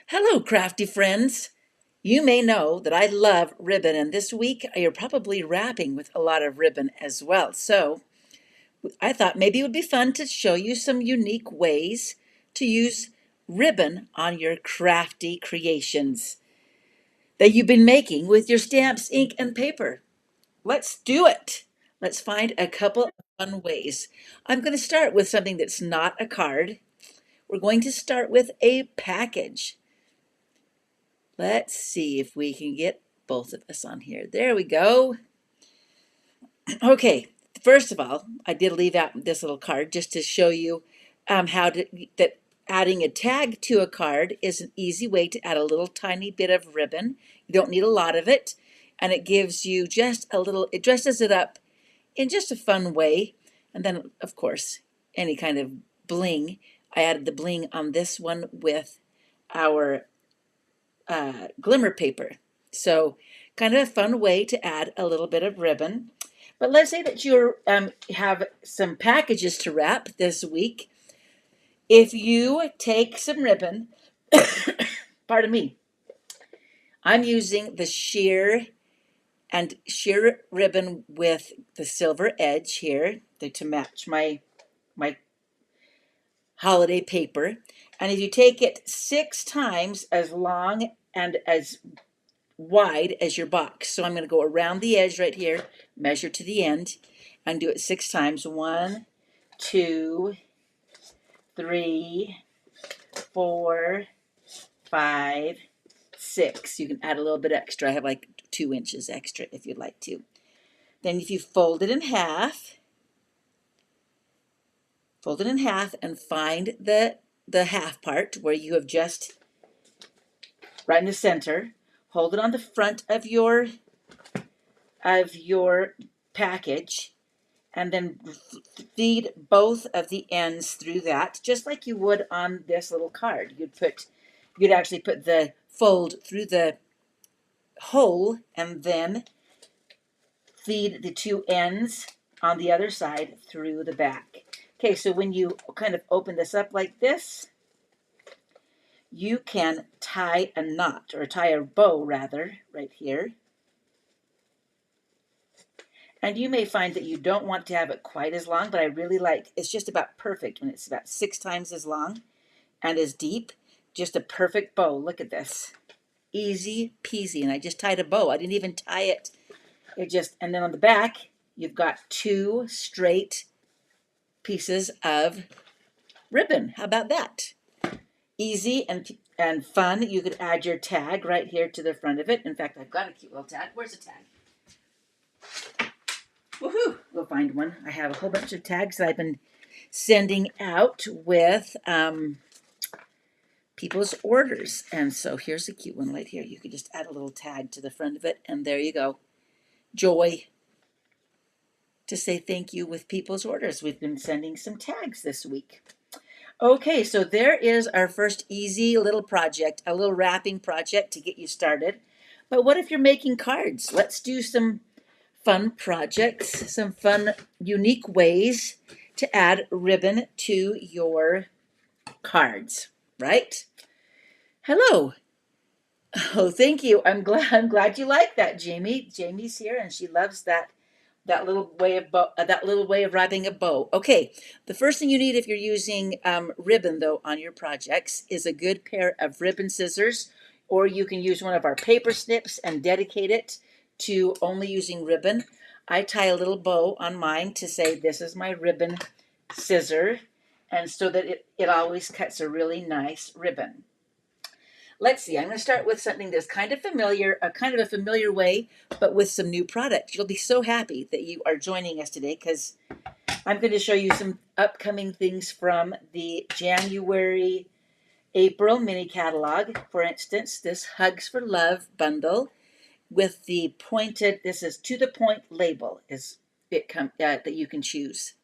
Hello, crafty friends. You may know that I love ribbon, and this week you're probably wrapping with a lot of ribbon as well. So I thought maybe it would be fun to show you some unique ways to use ribbon on your crafty creations that you've been making with your stamps, ink, and paper. Let's do it. Let's find a couple of fun ways. I'm going to start with something that's not a card. We're going to start with a package. Let's see if we can get both of us on here. There we go. Okay, first of all, I did leave out this little card just to show you that adding a tag to a card is an easy way to add a little tiny bit of ribbon. You don't need a lot of it, and it gives you just a little, it dresses it up in just a fun way. And then, of course, any kind of bling. I added the bling on this one with our glimmer paper. So kind of a fun way to add a little bit of ribbon. But let's say that you have some packages to wrap this week. If you take some ribbon, pardon me, I'm using the sheer ribbon with the silver edge here to match my holiday paper. And if you take it 6 times as long and as wide as your box. So I'm going to go around the edge right here, measure to the end, and do it 6 times. 1, 2, 3, 4, 5, 6. You can add a little bit extra. I have like 2 inches extra if you'd like to. Then if you fold it in half, and find the half part where you have just right in the center. Hold it on the front of your package, and then feed both of the ends through that, just like you would on this little card. You'd actually put the fold through the hole and then feed the 2 ends on the other side through the back. Okay, so when you kind of open this up like this, you can tie a knot, or tie a bow rather, right here. And you may find that you don't want to have it quite as long, but I really like, it's just about perfect when it's about 6 times as long and as deep. Just a perfect bow. Look at this. Easy peasy. And I just tied a bow. I didn't even tie it. And then on the back, you've got 2 straight pieces of ribbon. How about that? Easy and fun. You could add your tag right here to the front of it. In fact, I've got a cute little tag. Where's the tag? Woohoo! Go find one. I have a whole bunch of tags that I've been sending out with people's orders. And so here's a cute one right here. You could just add a little tag to the front of it, and there you go. Joy to say thank you with people's orders. We've been sending some tags this week. Okay, so there is our first easy little project, a little wrapping project to get you started. But what if you're making cards? Let's do some fun projects, some fun, unique ways to add ribbon to your cards, right? Hello. Oh, thank you. I'm glad you like that, Jamie. Jamie's here and she loves that little way of wrapping a bow. Okay, the first thing you need if you're using ribbon though on your projects is a good pair of ribbon scissors, or you can use one of our paper snips and dedicate it to only using ribbon. I tie a little bow on mine to say this is my ribbon scissor, and so that it always cuts a really nice ribbon. Let's see, I'm going to start with something that's kind of a familiar way, but with some new product. You'll be so happy that you are joining us today because I'm going to show you some upcoming things from the January, April mini catalog. For instance, this Hugs for Love bundle with the pointed, this is to the point label that you can choose.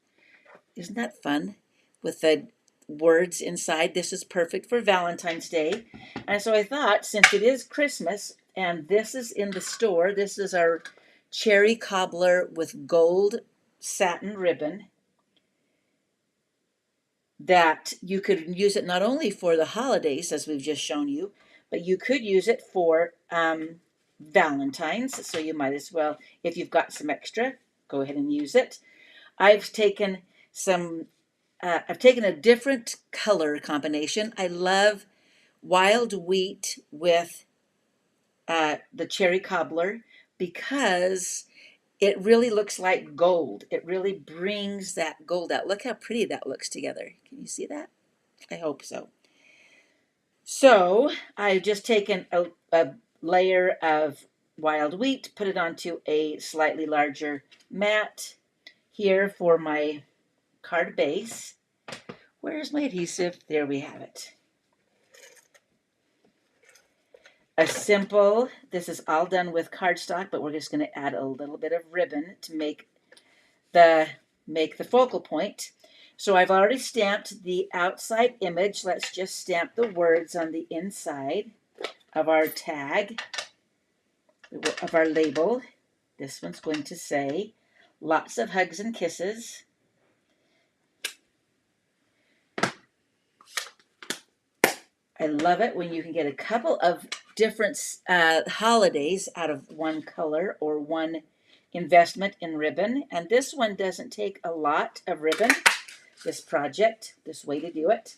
Isn't that fun? With the words inside. This is perfect for Valentine's Day. And so I thought, since it is Christmas and this is in the store, this is our cherry cobbler with gold satin ribbon, that you could use it not only for the holidays, as we've just shown you, but you could use it for Valentine's. So you might as well, if you've got some extra, go ahead and use it. I've taken a different color combination. I love wild wheat with the cherry cobbler because it really looks like gold. It really brings that gold out. Look how pretty that looks together. Can you see that? I hope so. So I've just taken a layer of wild wheat, put it onto a slightly larger mat here for my card base. Where's my adhesive? There we have it. This is all done with cardstock, but we're just going to add a little bit of ribbon to make the focal point. So I've already stamped the outside image. Let's just stamp the words on the inside of our tag, of our label. This one's going to say, lots of hugs and kisses. I love it when you can get a couple of different holidays out of one color or one investment in ribbon. And this one doesn't take a lot of ribbon, this project, this way to do it.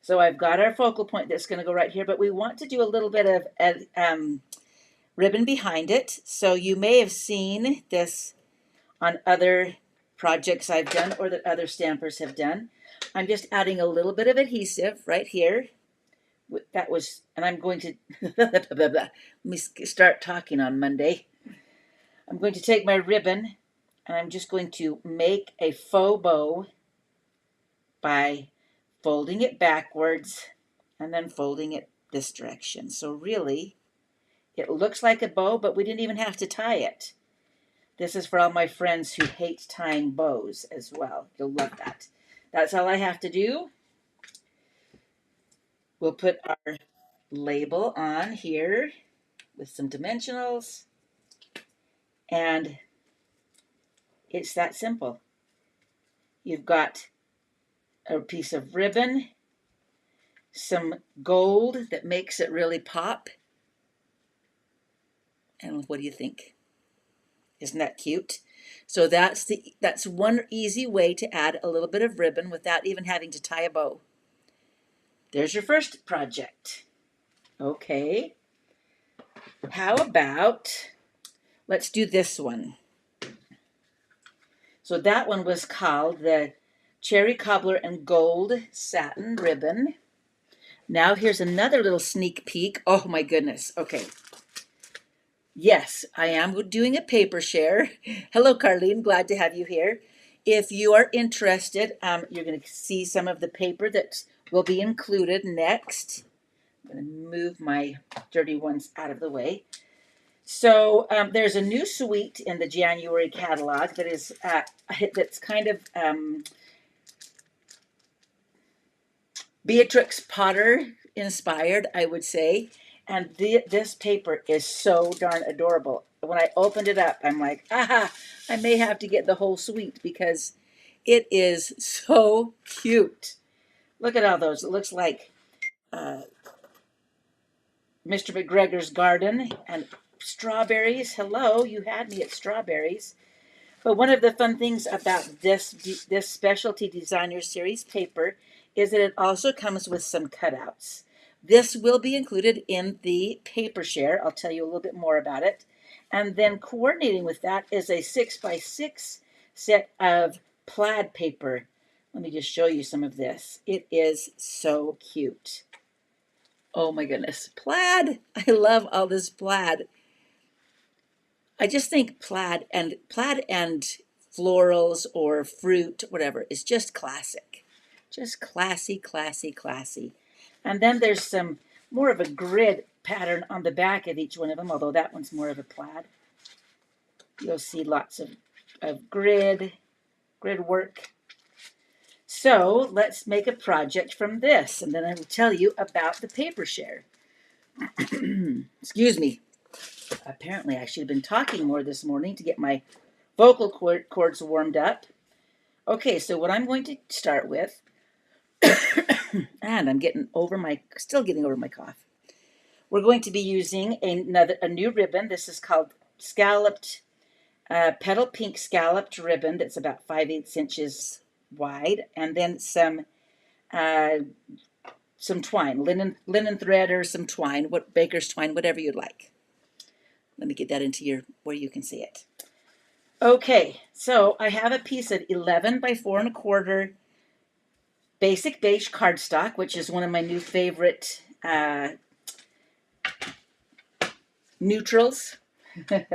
So I've got our focal point that's going to go right here, but we want to do a little bit of ribbon behind it. So you may have seen this on other projects I've done or that other stampers have done. I'm just adding a little bit of adhesive right here. That was, and I'm going to, let me start talking on Monday. I'm going to take my ribbon and I'm just going to make a faux bow by folding it backwards and then folding it this direction. So really, it looks like a bow, but we didn't even have to tie it. This is for all my friends who hate tying bows as well. You'll love that. That's all I have to do. We'll put our label on here with some dimensionals, and it's that simple. You've got a piece of ribbon, some gold that makes it really pop, and what do you think? Isn't that cute? So that's one easy way to add a little bit of ribbon without even having to tie a bow. There's your first project. Okay. How about, let's do this one. So that one was called the Cherry Cobbler and Gold Satin Ribbon. Now here's another little sneak peek. Oh my goodness. Okay. Yes, I am doing a paper share. Hello, Carlene. Glad to have you here. If you are interested, you're going to see some of the paper that will be included next. I'm going to move my dirty ones out of the way. So there's a new suite in the January catalog that is that's kind of Beatrix Potter inspired, I would say. And this paper is so darn adorable. When I opened it up, I'm like, aha, I may have to get the whole suite because it is so cute. Look at all those. It looks like Mr. McGregor's garden and strawberries. Hello, you had me at strawberries. But one of the fun things about this Specialty Designer Series paper is that it also comes with some cutouts. This will be included in the paper share. I'll tell you a little bit more about it. And then coordinating with that is a 6x6 set of plaid paper. Let me just show you some of this. It is so cute. Oh my goodness, plaid. I love all this plaid. I just think plaid and florals or fruit, whatever, is just classic. Just classy, classy, classy. And then there's some more of a grid pattern on the back of each one of them, although that one's more of a plaid. You'll see lots of grid work. So let's make a project from this, and then I will tell you about the paper share. Excuse me. Apparently I should have been talking more this morning to get my vocal cords warmed up. Okay, so what I'm going to start with, and I'm still getting over my cough. We're going to be using a new ribbon. This is called scalloped, petal pink scalloped ribbon that's about 5/8 inches wide, and then some twine, linen thread or some twine, what baker's twine, whatever you'd like. Let me get that into your where you can see it. Okay, so I have a piece of 11 by 4 1/4 basic beige cardstock, which is one of my new favorite neutrals. And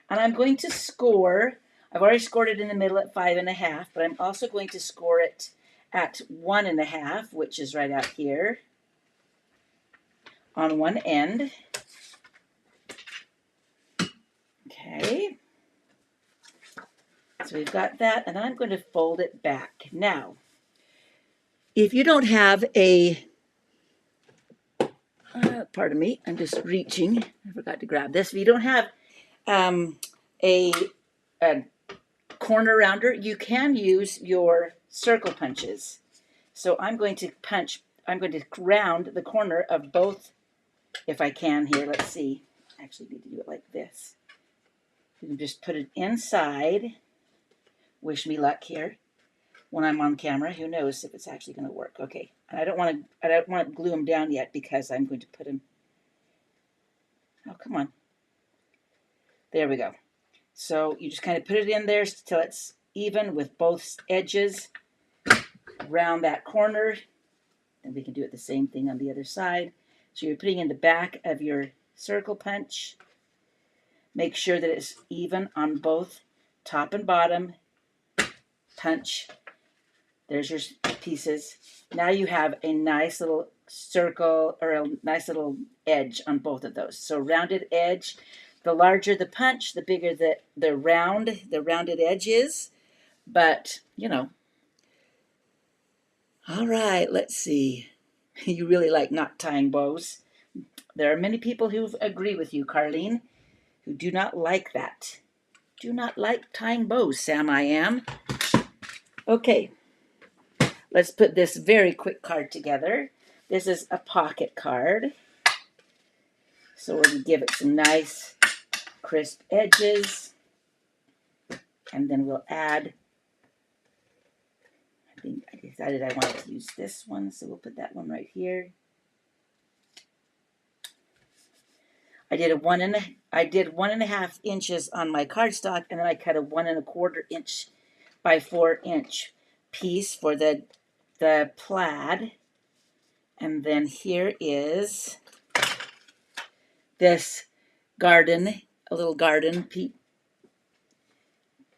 I'm going to score, I've already scored it in the middle at 5.5, but I'm also going to score it at 1.5, which is right out here on one end. Okay. So we've got that, and I'm going to fold it back. Now, if you don't have a, pardon me, I'm just reaching. I forgot to grab this. If you don't have a corner rounder, you can use your circle punches. So I'm going to round the corner of both, if I can here. Let's see. I actually need to do it like this. You can just put it inside. Wish me luck here. When I'm on camera, who knows if it's actually going to work. Okay, and I don't want to glue them down yet because I'm going to put them. Oh, come on. There we go. So you just kind of put it in there till it's even with both edges around that corner. And we can do it the same thing on the other side. So you're putting in the back of your circle punch. Make sure that it's even on both top and bottom. Punch. There's your pieces. Now you have a nice little circle or a nice little edge on both of those. So rounded edge. The larger the punch, the bigger the rounded edge is. But, you know. All right, let's see. You really like not tying bows. There are many people who agree with you, Carlene, who do not like that. Do not like tying bows, Sam, I am. Okay. Let's put this very quick card together. This is a pocket card. So we're going to give it some nice crisp edges. And then we'll add, I think I decided I wanted to use this one, so we'll put that one right here. I did 1.5 inches on my cardstock, and then I cut a 1 1/4 inch by 4 inch piece for the plaid. And then here is this a little garden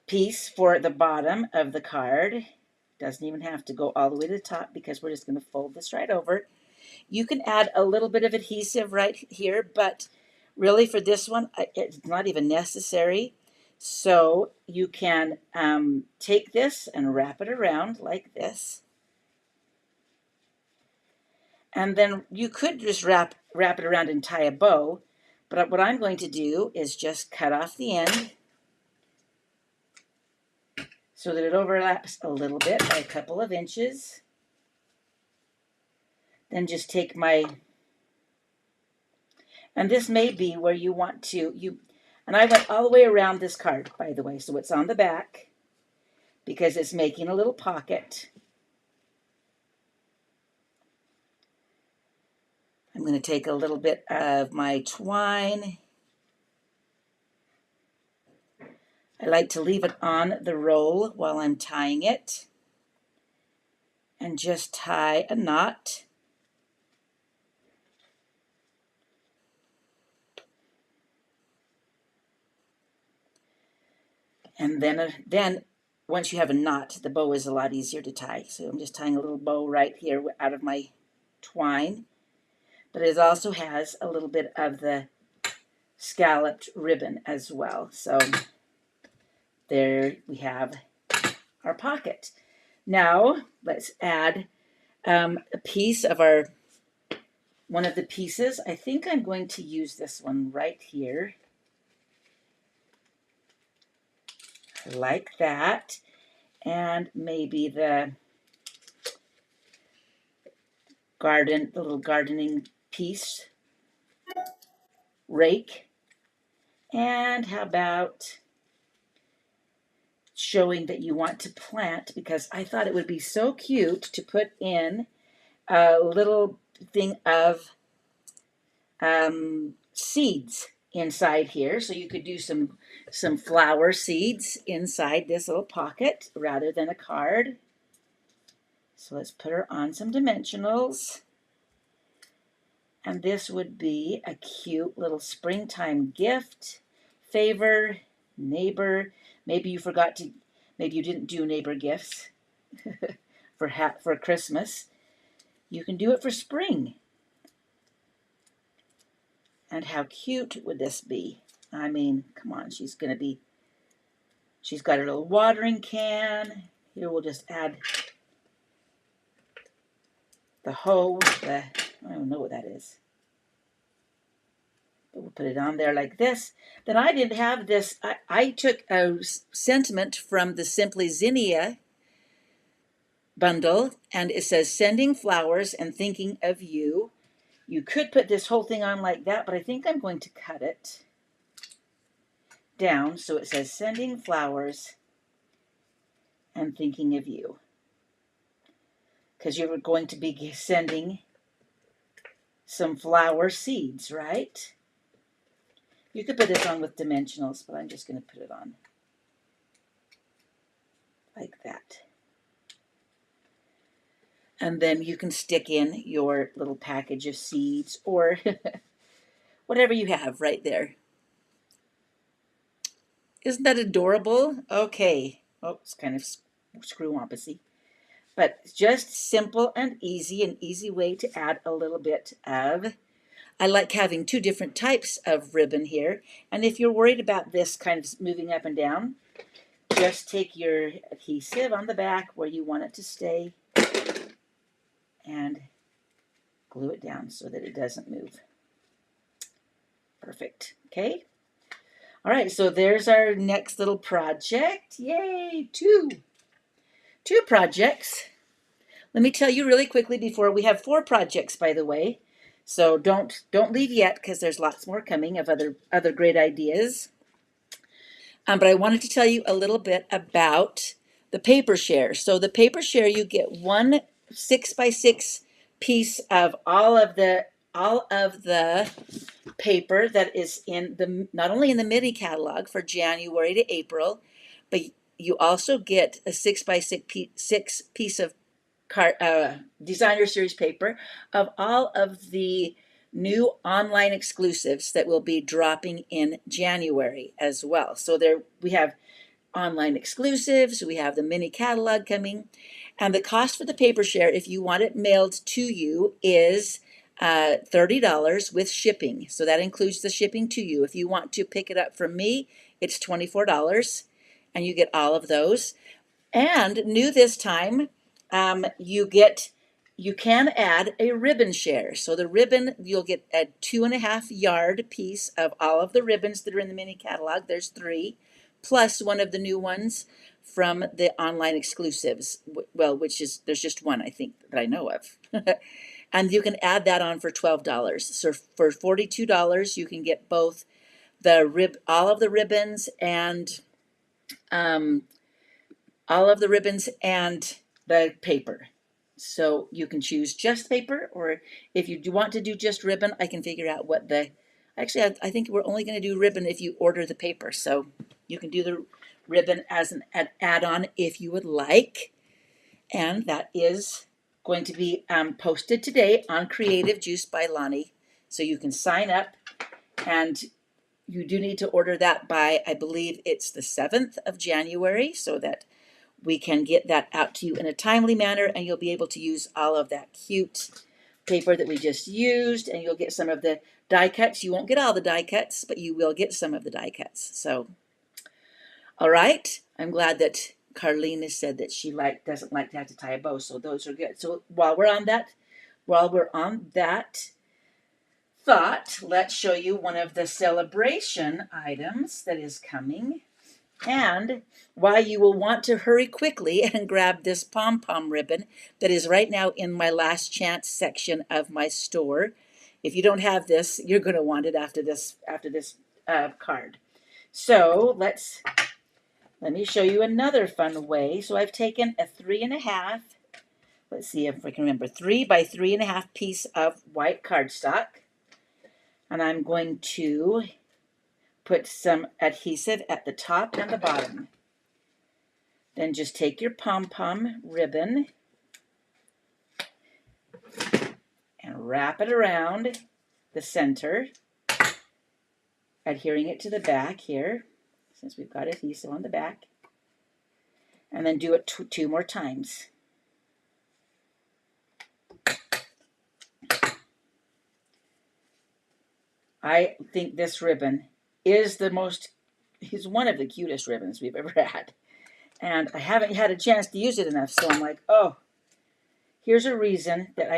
piece for the bottom of the card. Doesn't even have to go all the way to the top because we're just going to fold this right over. You can add a little bit of adhesive right here, but really for this one, it's not even necessary. So you can take this and wrap it around like this. And then you could just wrap it around and tie a bow. But what I'm going to do is just cut off the end so that it overlaps a little bit by a couple of inches. Then just take and this may be where you want to, and I went all the way around this card, by the way, so it's on the back because it's making a little pocket. I'm going to take a little bit of my twine. I like to leave it on the roll while I'm tying it and just tie a knot. And then once you have a knot, the bow is a lot easier to tie. So I'm just tying a little bow right here out of my twine. But it also has a little bit of the scalloped ribbon as well. So there we have our pocket. Now let's add a piece of one of the pieces. I think I'm going to use this one right here. Like that. And maybe the little gardening piece rake. And how about showing that you want to plant, because I thought it would be so cute to put in a little thing of seeds inside here. So you could do some flower seeds inside this little pocket rather than a card. So let's put her on some dimensionals. And this would be a cute little springtime gift, favor, neighbor. Maybe you forgot to, maybe you didn't do neighbor gifts for Christmas. You can do it for spring. And how cute would this be? I mean, come on, she's got her little watering can. Here we'll just add the hose, I don't know what that is. But we'll put it on there like this. Then I didn't have this. I took a sentiment from the Simply Zinnia bundle, and it says, sending flowers and thinking of you. You could put this whole thing on like that, but I think I'm going to cut it down so it says, sending flowers and thinking of you. Because you're going to be sending some flower seeds, right? You could put this on with dimensionals, but I'm just going to put it on like that. And then you can stick in your little package of seeds or whatever you have right there. Isn't that adorable? Okay. Oh, it's kind of screw-wampusy. But just simple and easy, an easy way to add a little bit of, I like having two different types of ribbon here. And if you're worried about this kind of moving up and down, just take your adhesive on the back where you want it to stay and glue it down so that it doesn't move. Perfect. Okay. All right, so there's our next little project. Yay, two projects. Let me tell you really quickly before we have 4 projects, by the way. So don't leave yet, because there's lots more coming of other great ideas. But I wanted to tell you a little bit about the paper share. So the paper share, you get one 6x6 piece of all of the paper that is in the, not only in the mini catalog for January to April, but you also get a 6x6 piece of designer series paper of all of the new online exclusives that will be dropping in January as well. So there we have online exclusives, we have the mini catalog coming, and the cost for the paper share, if you want it mailed to you, is $30 with shipping. So that includes the shipping to you. If you want to pick it up from me, it's $24, and you get all of those. And new this time, you can add a ribbon share. So the ribbon, you'll get a 2.5 yard piece of all of the ribbons that are in the mini catalog. There's 3, plus one of the new ones from the online exclusives. Well, there's just one, I think, that I know of. And you can add that on for $12. So for $42, you can get both all of the ribbons and the paper. So you can choose just paper, or if you do want to do just ribbon, I can figure out what actually, I think we're only going to do ribbon if you order the paper. So you can do the ribbon as an add-on if you would like. And that is going to be posted today on Creative Juice by Lonnie. So you can sign up, and you do need to order that by, I believe it's the 7th of January, so that we can get that out to you in a timely manner, and you'll be able to use all of that cute paper that we just used, and you'll get some of the die cuts. You won't get all the die cuts, but you will get some of the die cuts. So, all right, I'm glad that Carlene has said that she doesn't like to have to tie a bow, so those are good. So while we're on that thought, let's show you one of the celebration items that is coming, and why you will want to hurry quickly and grab this pom-pom ribbon that is right now in my last chance section of my store. If you don't have this, you're going to want it after this card. So let me show you another fun way. So I've taken a 3.5. Let's see if I can remember, 3 by 3.5 piece of white cardstock, and I'm going to put some adhesive at the top and the bottom. Then just take your pom-pom ribbon and wrap it around the center, adhering it to the back here, since we've got adhesive on the back, and then do it two more times. I think this ribbon is one of the cutest ribbons we've ever had. And I haven't had a chance to use it enough, so I'm like, oh, here's a reason that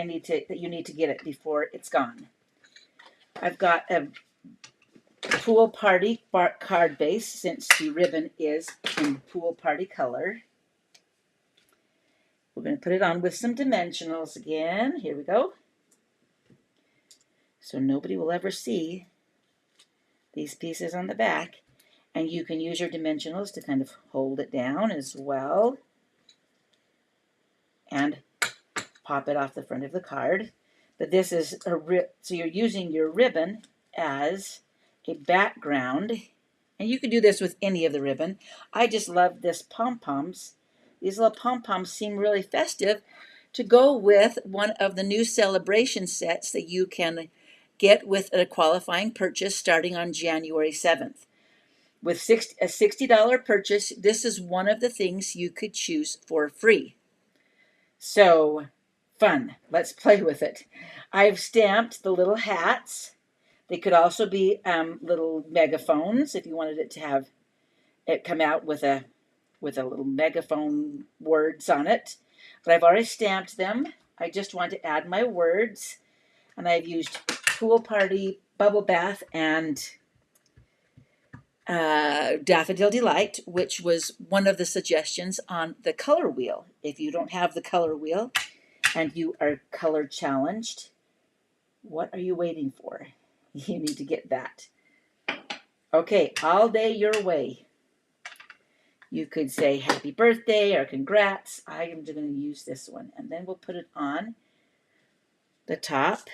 you need to get it before it's gone. I've got a pool party card base, since the ribbon is in pool party color. We're going to put it on with some dimensionals again. Here we go. So nobody will ever see these pieces on the back. And you can use your dimensionals to kind of hold it down as well. And pop it off the front of the card. But this is so you're using your ribbon as a background. And you can do this with any of the ribbon. I just love this pom-poms. These little pom-poms seem really festive to go with one of the new celebration sets that you can get with a qualifying purchase starting on January 7th. With a $60 purchase, this is one of the things you could choose for free. So, fun. Let's play with it. I've stamped the little hats. They could also be little megaphones if you wanted it to have it come out with a little megaphone words on it. But I've already stamped them. I just want to add my words. And I've used pool party, bubble bath, and Daffodil Delight, which was one of the suggestions on the color wheel. If you don't have the color wheel and you are color challenged, what are you waiting for? You need to get that. Okay, all day your way. You could say happy birthday or congrats. I am going to use this one. And then we'll put it on the top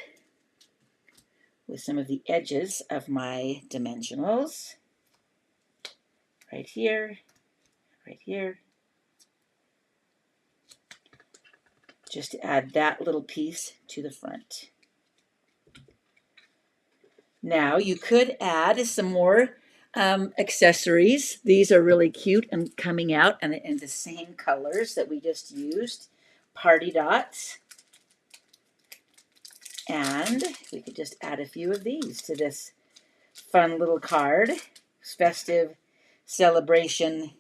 with some of the edges of my dimensionals. Right here, right here. Just to add that little piece to the front. Now you could add some more accessories. These are really cute and coming out and in the same colors that we just used. Party dots. And we could just add a few of these to this fun little card. Festive celebration.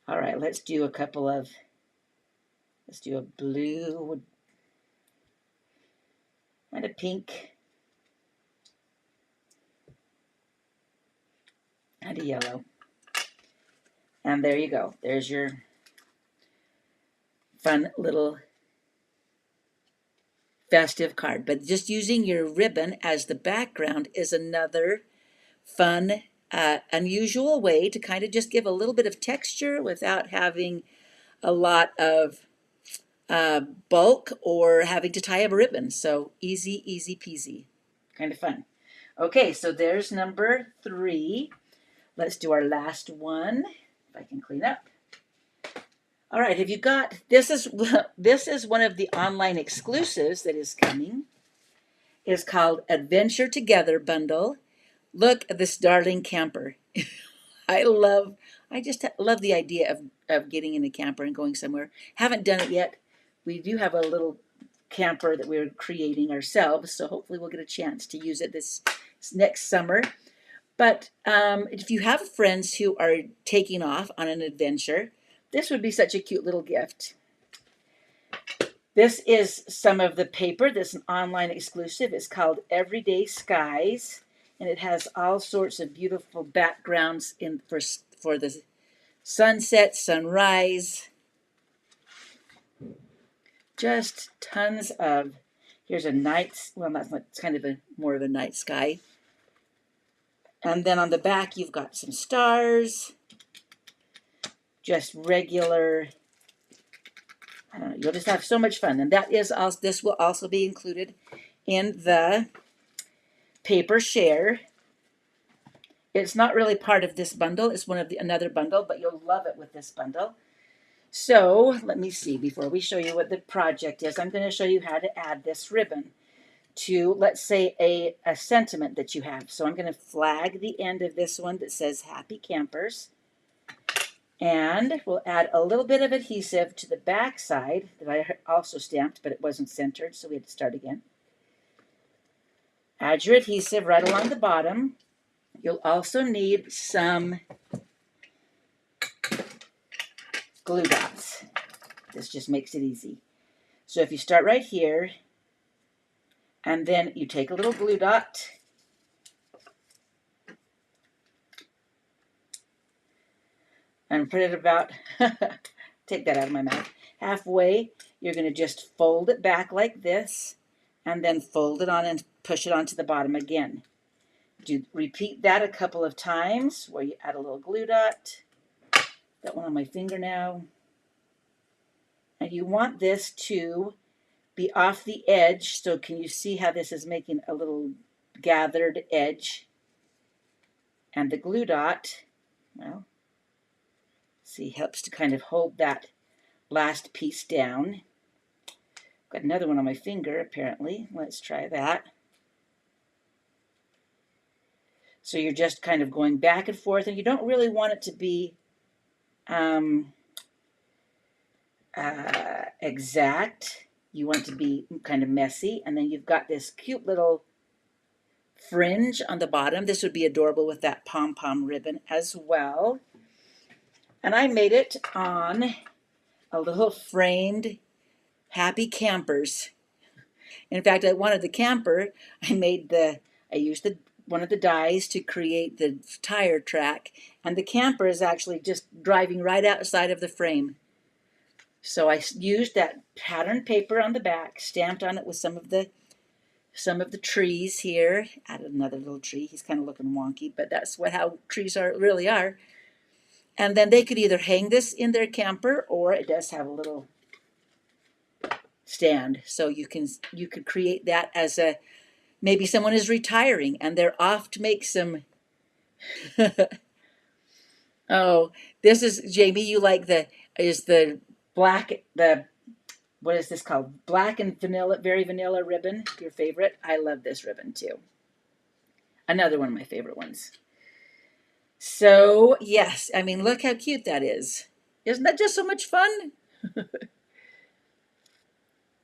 All right, let's do a blue and a pink and a yellow. And there you go. There's your fun little festive card. But just using your ribbon as the background is another fun, unusual way to kind of just give a little bit of texture without having a lot of bulk or having to tie up a ribbon. So easy, easy peasy. Kind of fun. Okay, so there's number 3. Let's do our last one, if I can clean up. All right, have you got, this is one of the online exclusives that is coming. It's called Adventure Together Bundle. Look at this darling camper. I just love the idea of getting in a camper and going somewhere. Haven't done it yet. We do have a little camper that we're creating ourselves, so hopefully we'll get a chance to use it this next summer. But if you have friends who are taking off on an adventure, this would be such a cute little gift. This is some of the paper. This is an online exclusive. It's called Everyday Skies, and it has all sorts of beautiful backgrounds for the sunset, sunrise. Just tons of Here's a night, well, that's not, it's kind of a more of a night sky. And then on the back, you've got some stars, just regular, I don't know, you'll just have so much fun. And that is also, this will also be included in the paper share. It's not really part of this bundle. It's one of the another bundle, but you'll love it with this bundle. So let me see, before we show you what the project is, I'm going to show you how to add this ribbon to, let's say, a sentiment that you have. So I'm going to flag the end of this one that says Happy Campers. And we'll add a little bit of adhesive to the back side that I also stamped, but it wasn't centered, so we had to start again. Add your adhesive right along the bottom. You'll also need some glue dots. This just makes it easy. So if you start right here, and then you take a little glue dot, and put it about, take that out of my mouth, halfway. You're going to just fold it back like this, and then fold it on and push it onto the bottom again. Repeat that a couple of times where you add a little glue dot. Got one on my finger now. And you want this to be off the edge. So can you see how this is making a little gathered edge? And the glue dot, well, see, helps to kind of hold that last piece down. Got another one on my finger, apparently. Let's try that. So you're just kind of going back and forth, and you don't really want it to be exact. You want it to be kind of messy, and then you've got this cute little fringe on the bottom. This would be adorable with that pom-pom ribbon as well. And I made it on a little framed Happy Campers. In fact, I wanted the camper. I used one of the dies to create the tire track, and the camper is actually just driving right outside of the frame. So I used that pattern paper on the back, stamped on it with some of the trees here. Added another little tree. He's kind of looking wonky, but that's how trees really are. And then they could either hang this in their camper, or it does have a little stand, so you could create that as a, maybe someone is retiring and they're off to make some oh, this is, Jamie, you like the black, what is this called, black and vanilla, very vanilla ribbon, your favorite? I love this ribbon too, another one of my favorite ones. So yes, I mean, look how cute that is. Isn't that just so much fun?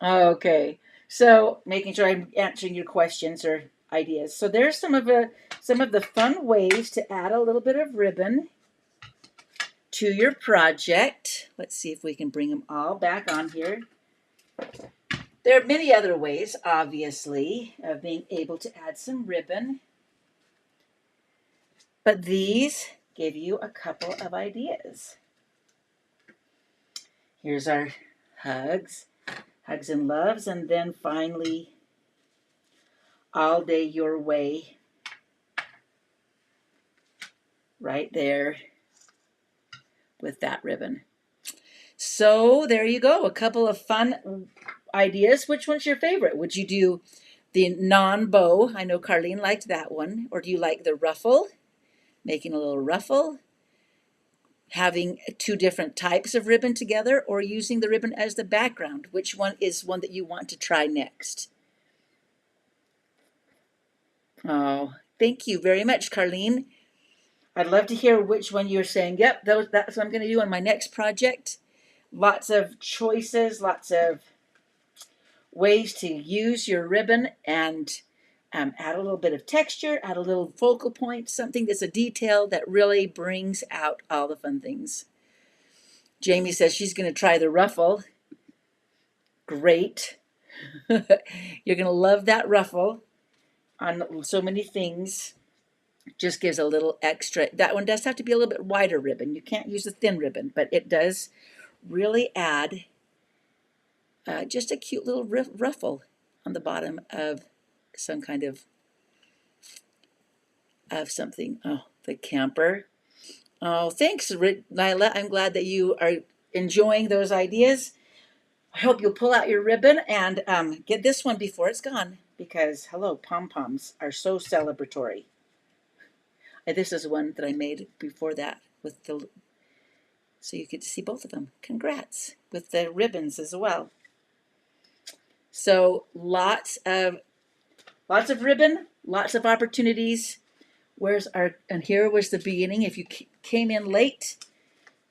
Okay, so making sure I'm answering your questions or ideas. So there's some of the fun ways to add a little bit of ribbon to your project. Let's see if we can bring them all back on here. There are many other ways, obviously, of being able to add some ribbon, but these give you a couple of ideas. Here's our hugs and loves, and then finally, all day your way, right there with that ribbon. So there you go, a couple of fun ideas. Which one's your favorite? Would you do the non-bow? I know Carlene liked that one. Or do you like the ruffle? Making a little ruffle? Having two different types of ribbon together, or using the ribbon as the background? Which one is one that you want to try next? Oh, thank you very much, Carlene. I'd love to hear which one you're saying, yep, that's what I'm going to do on my next project. Lots of choices, lots of ways to use your ribbon and add a little bit of texture, add a little focal point, something that's a detail that really brings out all the fun things. Jamie says she's going to try the ruffle. Great. You're going to love that ruffle on so many things. Just gives a little extra. That one does have to be a little bit wider ribbon. You can't use a thin ribbon, but it does really add just a cute little ruffle on the bottom of some kind of something. Oh, the camper. Oh, thanks, Nyla. I'm glad that you are enjoying those ideas. I hope you'll pull out your ribbon and get this one before it's gone, because hello, pom-poms are so celebratory. This is one that I made before that with the, so you get to see both of them. Congrats, with the ribbons as well. So lots of ribbon, lots of opportunities. Where's our, and here was the beginning. If you came in late,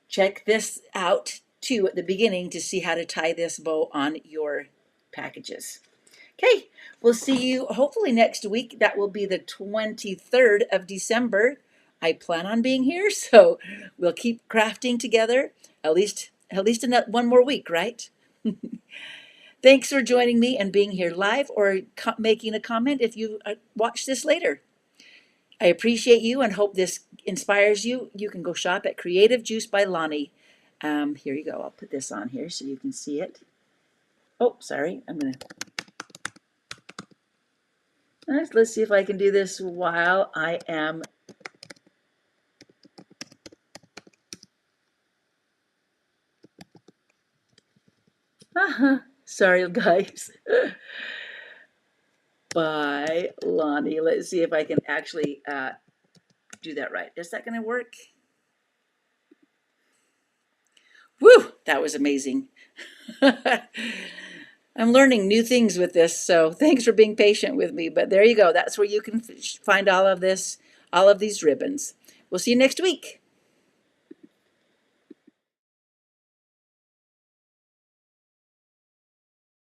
check this out too at the beginning to see how to tie this bow on your packages. Okay, we'll see you hopefully next week. That will be the 23rd of December. I plan on being here, so we'll keep crafting together at least one more week, right? Thanks for joining me and being here live, or making a comment if you watch this later. I appreciate you and hope this inspires you. You can go shop at Creative Juice by Lonnie. Here you go. I'll put this on here so you can see it. Oh, sorry. Let's see if I can do this while I am. Sorry, guys. By Lonnie. Let's see if I can actually do that right. Is that going to work? Woo! That was amazing. I'm learning new things with this, so thanks for being patient with me. But there you go. That's where you can find all of this, all of these ribbons. We'll see you next week.